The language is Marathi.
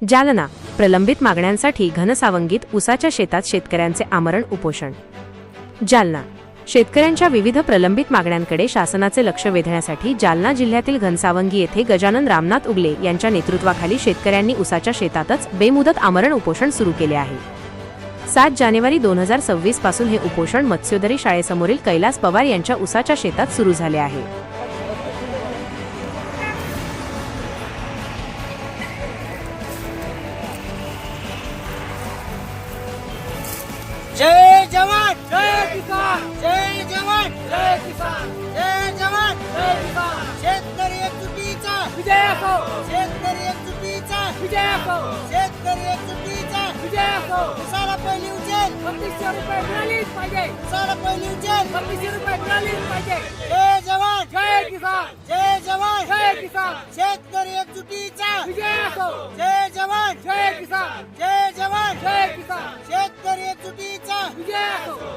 जालना प्रलंबित मागण्यांसाठी घनसावंगीत ऊसाच्या शेतात शेतकऱ्यांचे आमरण उपोषण। जालना शेतकऱ्यांच्या विविध प्रलंबित मागण्यांकडे शासनाचे लक्ष वेधण्यासाठी जालना जिल्ह्यातील घनसावंगी येथे गजानन रामनाथ उगले यांच्या नेतृत्वाखाली शेतकऱ्यांनी ऊसाच्या शेतातच बेमुदत आमरण उपोषण सुरू केले आहे। 7 जानेवारी 2026 पासून हे उपोषण मत्स्योदरी शाळेसमोरील कैलास पवार यांच्या ऊसाच्या शेतात सुरू झाले आहे। जय जवान जय किसान, जय जवान जय किसान, जय जवान जय किसान। शेतकरी एकजुटीचा विजय असो, शेतकरी एकजुटीचा विजय असो, शेतकरी एकजुटीचा विजय असो। उसाला पहिली उचल 2500 रुपये मिळालीच पाहिजे, उसाला पहिली उचल 2500 रुपये मिळालीच पाहिजे। जय जवान जय किसान, जय जवान जय किसान। शेतकरी एकजुटीचा विजय असो, जय जवान जय किसान, जय